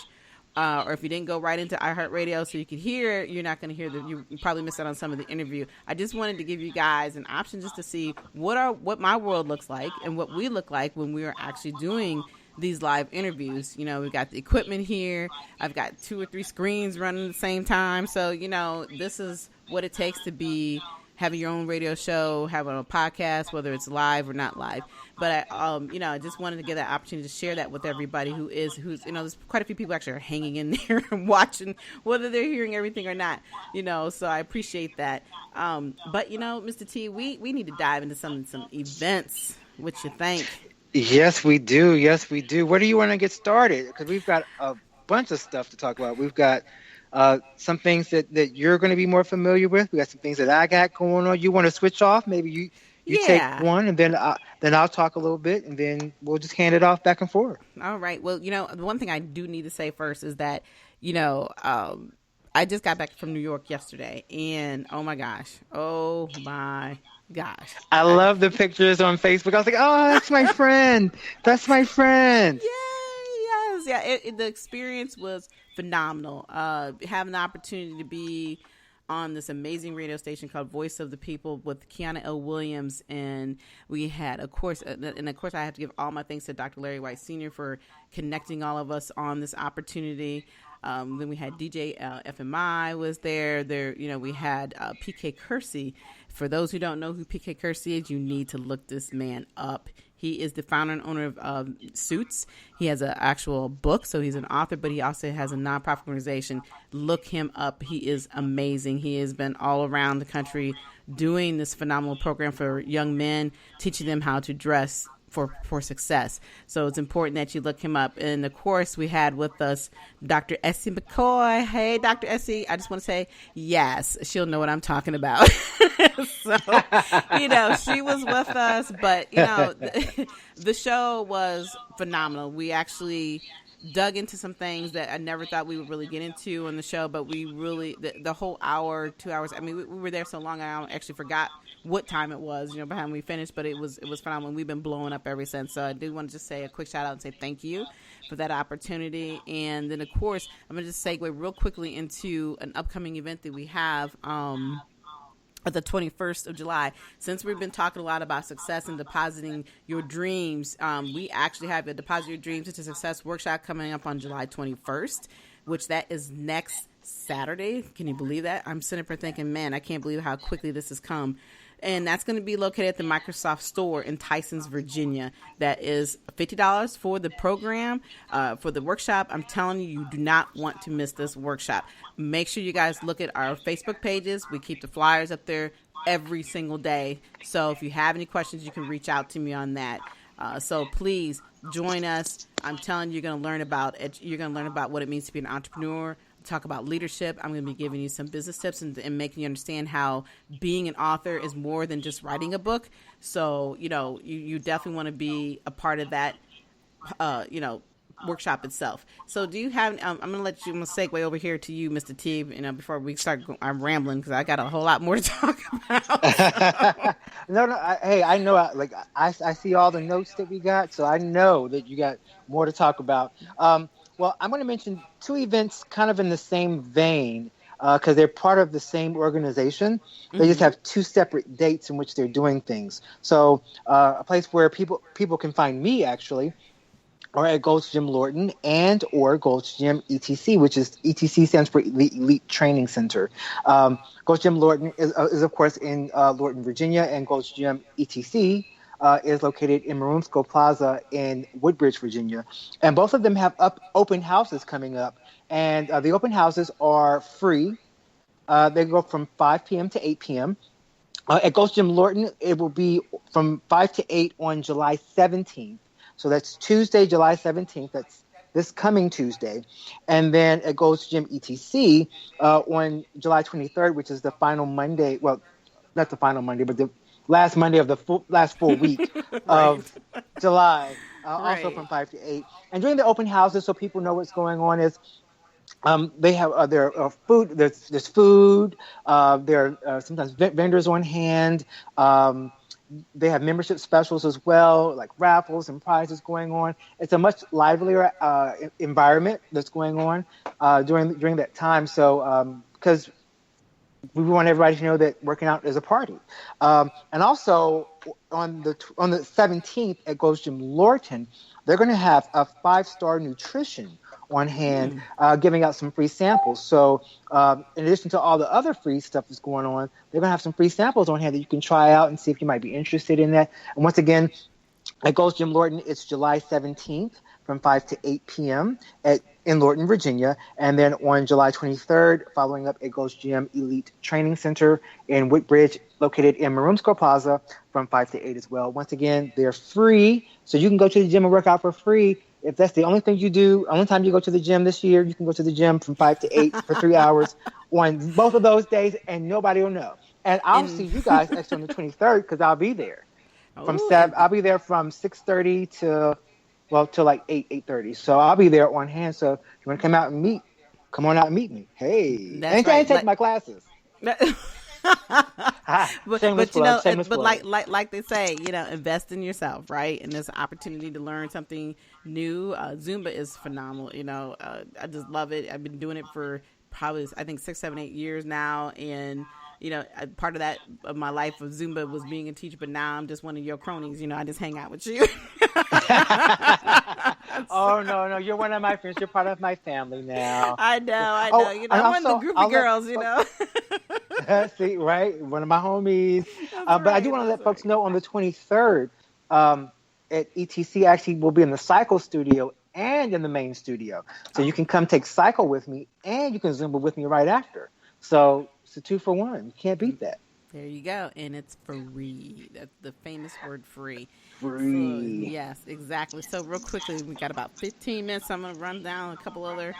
or if you didn't go right into iHeartRadio so you could hear it, you're not going to hear you probably missed out on some of the interview. I just wanted to give you guys an option just to see what my world looks like and what we look like when we are actually doing these live interviews. You know, we've got the equipment here. I've got 2 or 3 screens running at the same time. So, you know, this is what it takes to be having your own radio show, having a podcast, whether it's live or not live. But I just wanted to get that opportunity to share that with everybody who's, you know, there's quite a few people actually are hanging in there and watching, whether they're hearing everything or not, you know, so I appreciate that. But, you know, Mr. T, we need to dive into some events. What you think?
Yes, we do. Where do you want to get started? Because we've got a bunch of stuff to talk about. We've got some things that you're going to be more familiar with. We got some things that I got going on. You want to switch off? Maybe you take one, and then I'll talk a little bit, and then we'll just hand it off back and forth.
All right. Well, you know, the one thing I do need to say first is that, you know, I just got back from New York yesterday, and oh my gosh.
I love the pictures on Facebook. I was like, oh, that's my friend.
Yay, yes. Yeah, the experience was phenomenal. Having the opportunity to be on this amazing radio station called Voice of the People with Kiana L. Williams, and we had, of course, I have to give all my thanks to Dr. Larry White Sr. for connecting all of us on this opportunity. Then we had DJ FMI was there. You know, we had PK Kersey. For those who don't know who PK Kersey is, you need to look this man up. He is the founder and owner of Suits. He has an actual book, so he's an author, but he also has a nonprofit organization. Look him up. He is amazing. He has been all around the country doing this phenomenal program for young men, teaching them how to dress for success. So it's important that you look him up. And of course, we had with us Dr. Essie McCoy. Hey, Dr. Essie, I just want to say, yes, she'll know what I'm talking about. So, you know, she was with us, but, you know, the show was phenomenal. We actually dug into some things that I never thought we would really get into on the show, but we really, the whole hour, 2 hours, I mean, we were there so long, I actually forgot what time it was, you know, by the time we finished, but it was phenomenal. We've been blowing up ever since. So I do want to just say a quick shout out and say thank you for that opportunity. And then, of course, I'm going to just segue real quickly into an upcoming event that we have at the 21st of July. Since we've been talking a lot about success and depositing your dreams, we actually have a Deposit Your Dreams into Success workshop coming up on July 21st, which that is next Saturday. Can you believe that? I'm sitting here thinking, man, I can't believe how quickly this has come. And that's going to be located at the Microsoft store in Tysons, Virginia. That is $50 for the program, for the workshop. I'm telling you, you do not want to miss this workshop. Make sure you guys look at our Facebook pages. We keep the flyers up there every single day. So if you have any questions, you can reach out to me on that. So please join us. I'm telling you, you're going to learn about what it means to be an entrepreneur. Talk about leadership. I'm going to be giving you some business tips and making you understand how being an author is more than just writing a book. So, you know, you definitely want to be a part of that, you know, workshop itself. So do you have, I'm going to segue over here to you, Mr. T, you know, before we start, I'm rambling because I got a whole lot more to talk about.
No, hey, I know, I see all the notes that we got, so I know that you got more to talk about. Well, I'm going to mention 2 events kind of in the same vein because they're part of the same organization. They just have 2 separate dates in which they're doing things. So a place where people can find me actually are at Gold's Gym Lorton and or Gold's Gym ETC, which is ETC stands for Elite Training Center. Gold's Gym Lorton is of course in Lorton, Virginia, and Gold's Gym ETC is located in Maroonsco Plaza in Woodbridge, Virginia. And both of them have open houses coming up. And the open houses are free. They go from 5 p.m. to 8 p.m. At Gold's Gym Lorton, it will be from 5 to 8 on July 17th. So that's Tuesday, July 17th. That's this coming Tuesday. And then at Gold's Gym ETC on July 23rd, which is the final Monday. Well, not the final Monday, but the last Monday of the last full week of July, also from 5 to 8. And during the open houses, so people know what's going on, is they have their food. There's food. There are sometimes vendors on hand. They have membership specials as well, like raffles and prizes going on. It's a much livelier environment that's going on during that time. So because we want everybody to know that working out is a party. And also on the 17th at Gold's Gym Lorton, they're going to have a 5-star nutrition on hand, giving out some free samples. So in addition to all the other free stuff that's going on, they're going to have some free samples on hand that you can try out and see if you might be interested in that. And once again, at Gold's Gym Lorton, it's July 17th from 5 to 8 p.m. in Lorton, Virginia. And then on July 23rd, following up at Gold's Gym Elite Training Center in Woodbridge, located in Maroon Square Plaza, from 5 to 8 as well. Once again, they're free, so you can go to the gym and work out for free. If that's the only thing you do, only time you go to the gym this year, you can go to the gym from 5 to 8 for 3 hours on both of those days, and nobody will know. And I'll see you guys actually on the 23rd, because I'll be there. I'll be there from 6:30 to like 8:30. So I'll be there on hand. So if you want to come out and meet, come on out and meet me. Hey,
that's
and take my classes.
but like they say, invest in yourself, right? And there's an opportunity to learn something new. Zumba is phenomenal. I just love it. I've been doing it for probably, I think, 6, 7, 8 years now, and part of that of my life of Zumba was being a teacher, but now I'm just one of your cronies. I just hang out with you.
Oh, no, you're one of my friends. You're part of my family now.
I know. I'm one of the groupie girls,
See, right? One of my homies. But I do want to let folks know on the 23rd at ETC, actually will be in the cycle studio and in the main studio. So you can come take cycle with me, and you can Zumba with me right after. So it's a 2 for 1. You can't beat that.
There you go. And it's free. That's the famous word, free.
Free.
So, yes, exactly. So real quickly, we got about 15 minutes. I'm going to run down a couple other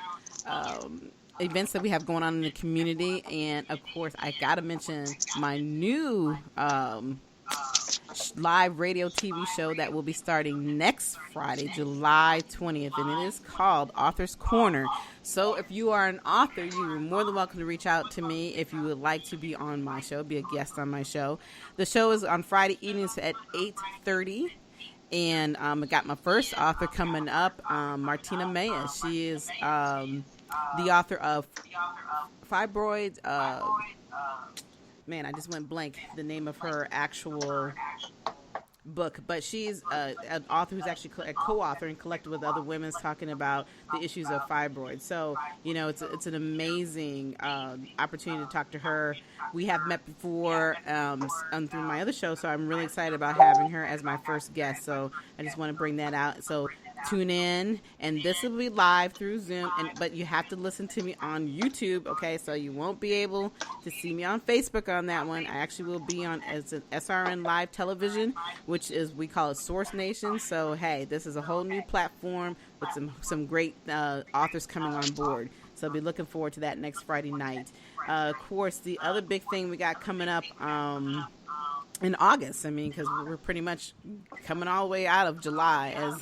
events that we have going on in the community. And, of course, I got to mention my new live radio TV show that will be starting next Friday, July 20th, and it is called Author's Corner. So if you are an author, you are more than welcome to reach out to me if you would like to be on my show, be a guest on my show. The show is on Friday evenings at 8:30. And I got my first author coming up, Martina Maya. She is the author of Fibroids. Man, I just went blank the name of her actual book, but she's an author who's actually a co-author and collected with other women talking about the issues of fibroids. So, it's an amazing opportunity to talk to her. We have met before through my other show, so I'm really excited about having her as my first guest. So I just want to bring that out. So tune in, and this will be live through Zoom, but you have to listen to me on YouTube, okay? So you won't be able to see me on Facebook on that one. I actually will be on as an SRN Live Television, which is, we call it Source Nation. So, hey, this is a whole new platform with some great authors coming on board. So I'll be looking forward to that next Friday night. Of course, the other big thing we got coming up in August, because we're pretty much coming all the way out of July, as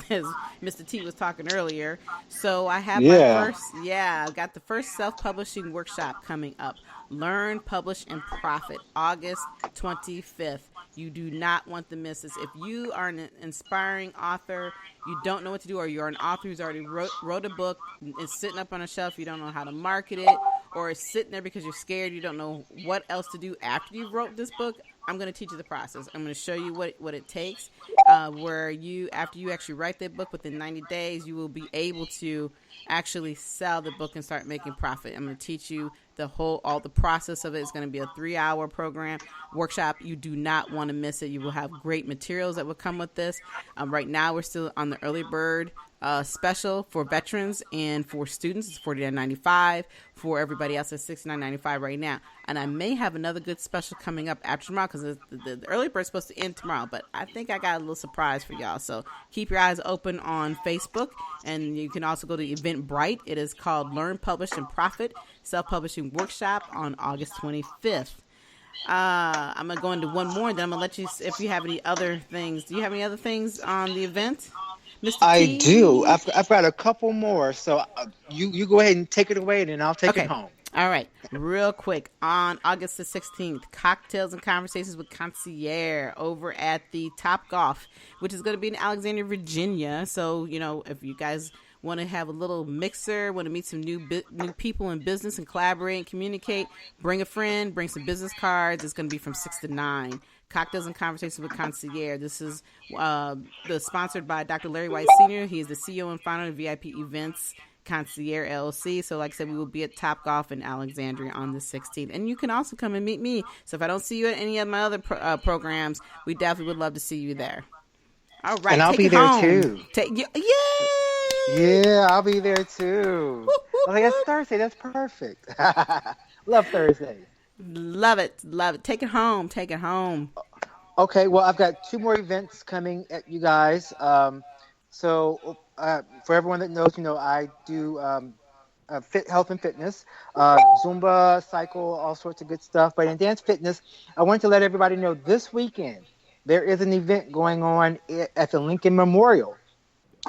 Mr. T was talking earlier. So I have I've got the first self-publishing workshop coming up. Learn, Publish, and Profit, August 25th. You do not want to miss this. If you are an inspiring author, you don't know what to do, or you're an author who's already wrote a book, it's sitting up on a shelf, you don't know how to market it, or it's sitting there because you're scared, you don't know what else to do after you wrote this book, I'm going to teach you the process. I'm going to show you what it takes, where after you actually write that book within 90 days, you will be able to actually sell the book and start making profit. I'm going to teach you all the process of it. It's going to be a 3-hour program workshop. You do not want to miss it. You will have great materials that will come with this. Right now, we're still on the early bird special for veterans and for students. It's $49.95. For everybody else, it's $69.95 right now. And I may have another good special coming up after tomorrow because the early bird is supposed to end tomorrow. But I think I got a little surprise for y'all. So keep your eyes open on Facebook. And you can also go to Eventbrite. It is called Learn, Publish, and Profit Self-Publishing Workshop on August 25th. I'm going to go into one more, then I'm going to let you, if you have any other things. Do you have any other things on the event, Mr.
I
T?
do. I've got a couple more. So you go ahead and take it away, and then I'll take it home.
All right. Real quick. On August the 16th, Cocktails and Conversations with Concierge over at the Top Golf, which is going to be in Alexandria, Virginia. So, you know, if you guys want to have a little mixer, want to meet some new people in business and collaborate and communicate, bring a friend, bring some business cards. It's going to be from 6 to 9. Cocktails and Conversations with Concierge. This is sponsored by Dr. Larry White Sr. He is the CEO and founder of VIP Events Concierge LLC. So like I said, we will be at Top Golf in Alexandria on the 16th. And you can also come and meet me. So if I don't see you at any of my other programs, we definitely would love to see you there. All right.
And I'll be there too.
Yay!
Yeah, I'll be there too. Like, it's Thursday. That's perfect. Love Thursday.
Love it. Love it. Take it home. Take it home.
Okay, well, I've got 2 more events coming at you guys. So for everyone that knows, you know, I do health and fitness, Zumba, cycle, all sorts of good stuff. But in dance fitness, I wanted to let everybody know this weekend there is an event going on at the Lincoln Memorial.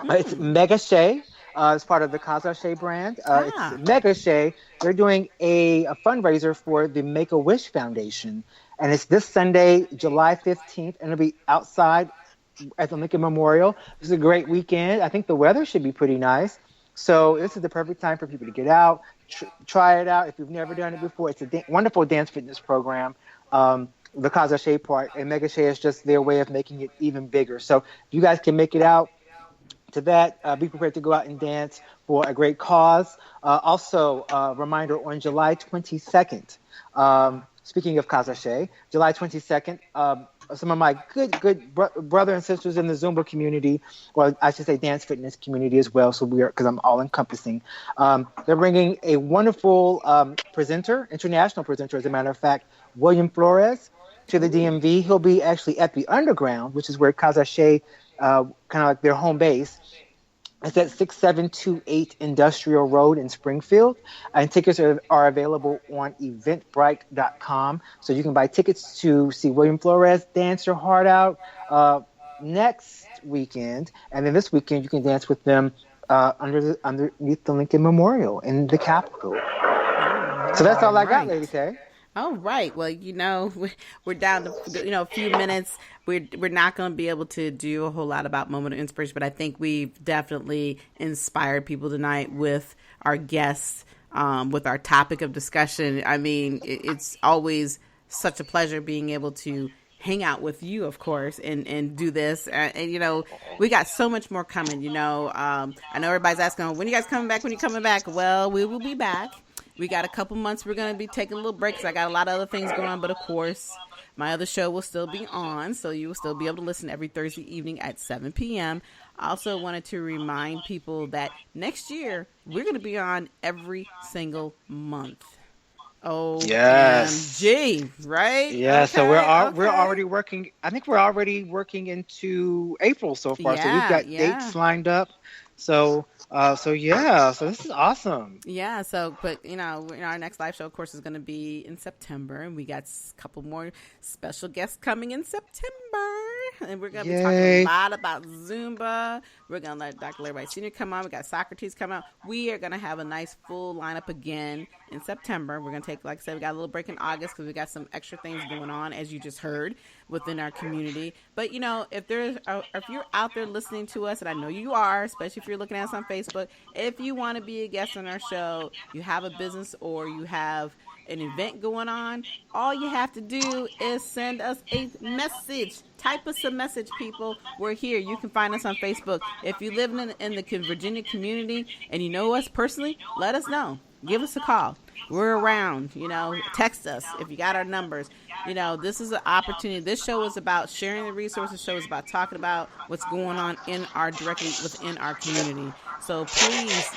It's Mega Shea. It's part of the Casa Shea brand. It's Mega Shea. They're doing a fundraiser for the Make-A-Wish Foundation. And it's this Sunday, July 15th, and it'll be outside at the Lincoln Memorial. This is a great weekend. I think the weather should be pretty nice. So this is the perfect time for people to get out, try it out. If you've never done it before, it's a wonderful dance fitness program. The Casa Shea part, and Mega Shea is just their way of making it even bigger. So if you guys can make it out to that, be prepared to go out and dance for a great cause. Also, reminder on July 22nd, speaking of Casa Shea, July 22nd, some of my good brother and sisters in the Zumba community, or I should say dance fitness community as well, so because I'm all encompassing. They're bringing a wonderful international presenter, as a matter of fact, William Flores, to the DMV. He'll be actually at the Underground, which is where Casa Shea, kind of like their home base. It's at 6728 Industrial Road in Springfield. And tickets are available on eventbrite.com. So you can buy tickets to see William Flores dance your heart out next weekend. And then this weekend you can dance with them underneath the Lincoln Memorial in the Capitol. So that's all I got, Lady K.
All right. Well, you know, we're down to, a few minutes. We're not going to be able to do a whole lot about Moment of Inspiration, but I think we've definitely inspired people tonight with our guests, with our topic of discussion. I mean, it's always such a pleasure being able to hang out with you, of course, and do this. And we got so much more coming, I know everybody's asking, when you guys coming back? When you coming back? Well, we will be back. We got a couple months. We're going to be taking a little break because I got a lot of other things going on. But, of course, my other show will still be on, so you will still be able to listen every Thursday evening at 7 p.m. I also wanted to remind people that next year we're going to be on every single month. Oh,
yes.
OMG, right?
Yeah,
okay,
so we're already working. I think we're already working into April so far.
Yeah,
so we've got dates lined up. So this is awesome.
Yeah. So, but our next live show, of course, is going to be in September, and we got a couple more special guests coming in September, and we're going to be talking a lot about Zumba. We're going to let Dr. Larry White Sr. come on. We got Socrates come out. We are going to have a nice full lineup again in September. We're going to take, like I said, we got a little break in August because we got some extra things going on, as you just heard, within our community. But if you're out there listening to us, and I know you are, especially if you're looking at us on Facebook, if you want to be a guest on our show, you have a business or you have an event going on, all you have to do is send us a message. Type us a message, people. We're here. You can find us on Facebook. If you live in the Virginia community and you know us personally, let us know. give us a call. We're around, text us if you got our numbers. This is an opportunity. This show is about sharing the resources. The show is about talking about what's going on directly within our community. So please,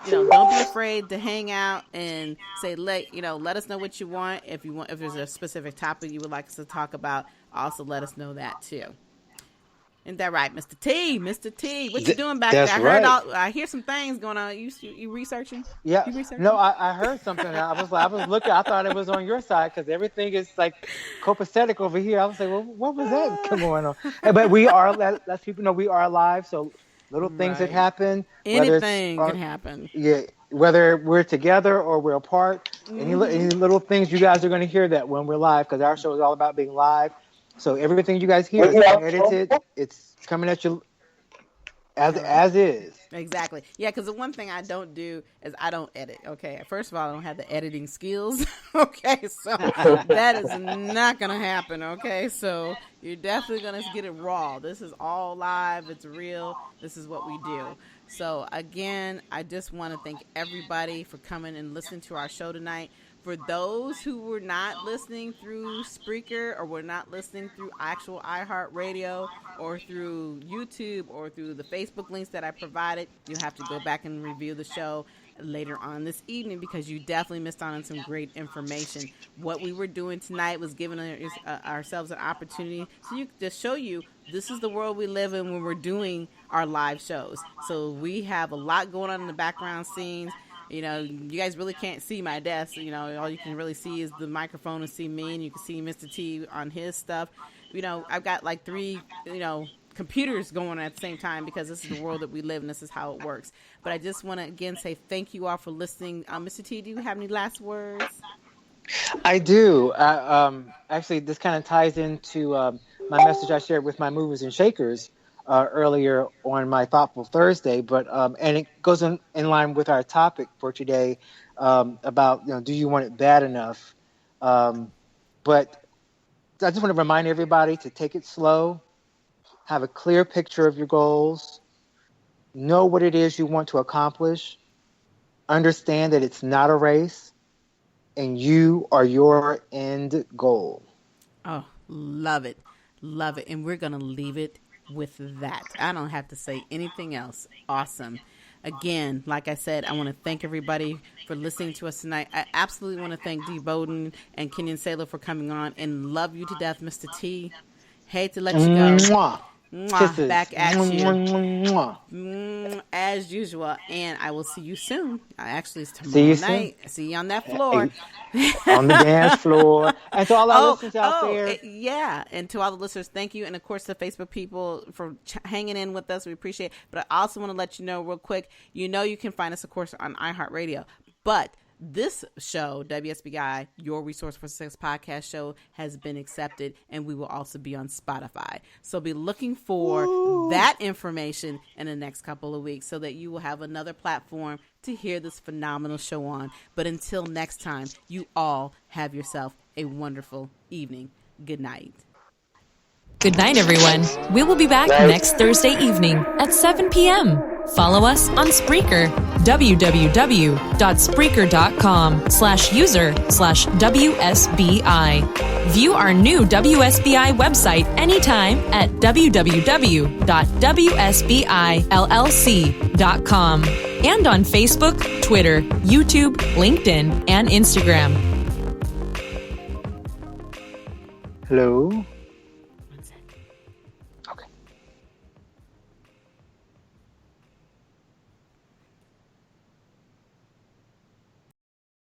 don't be afraid to hang out and say, let us know what you want. If there's a specific topic you would like us to talk about, also let us know that too. Isn't that right, Mr. T? Mr. T, what you doing back there? I hear some things going on. You researching?
Yeah.
You researching?
No, I heard something. I was looking. I thought it was on your side because everything is like copacetic over here. I was like, well, what was that going on? But we are. Let people know we are live. So little things that happen.
Anything can happen.
Yeah. Whether we're together or we're apart, any little things you guys are going to hear that when we're live because our show is all about being live. So everything you guys hear is edited. It's coming at you as is.
Exactly. Yeah, because the one thing I don't do is I don't edit. Okay. First of all, I don't have the editing skills. Okay. So that is not going to happen. Okay. So you're definitely going to get it raw. This is all live. It's real. This is what we do. So again, I just want to thank everybody for coming and listening to our show tonight. For those who were not listening through Spreaker or were not listening through actual iHeartRadio or through YouTube or through the Facebook links that I provided, you'll have to go back and review the show later on this evening because you definitely missed out on some great information. What we were doing tonight was giving ourselves an opportunity to show you this is the world we live in when we're doing our live shows. So we have a lot going on in the background scenes. You guys really can't see my desk. All you can really see is the microphone and see me, and you can see Mr. T on his stuff. I've got like 3, computers going on at the same time because this is the world that we live in. This is how it works. But I just want to, again, say thank you all for listening. Mr. T, do you have any last words?
I do. Actually, this kind of ties into my message I shared with my movers and shakers earlier on my Thoughtful Thursday, but and it goes in line with our topic for today about do you want it bad enough? But I just want to remind everybody to take it slow, have a clear picture of your goals, know what it is you want to accomplish, understand that it's not a race, and you are your end goal.
Oh, love it, and we're gonna leave it with that. I don't have to say anything else. Awesome. Again, like I said, I want to thank everybody for listening to us tonight. I absolutely want to thank D. Bowden and Kenyon Salo for coming on, and love you to death, Mr. T. Hate to let you go.
Mwah.
Mwah. Back at you.
Mwah.
As usual, and I will see you soon. Actually, it's tomorrow night. See you on that floor.
On the dance floor. And to all our listeners out there.
Yeah. And to all the listeners, thank you. And of course, the Facebook people for hanging in with us. We appreciate it. But I also want to let you know real quick, you can find us, of course, on iHeartRadio. But this show, WSBI, Your Resource for Success podcast show, has been accepted, and we will also be on Spotify. So be looking for that information in the next couple of weeks so that you will have another platform to hear this phenomenal show on. But until next time, you all have yourself a wonderful evening. Good night.
Good night, everyone. We will be back next Thursday evening at 7 p.m. Follow us on Spreaker, www.spreaker.com/user/WSBI. View our new WSBI website anytime at www.wsbillc.com and on Facebook, Twitter, YouTube, LinkedIn, and Instagram.
Hello.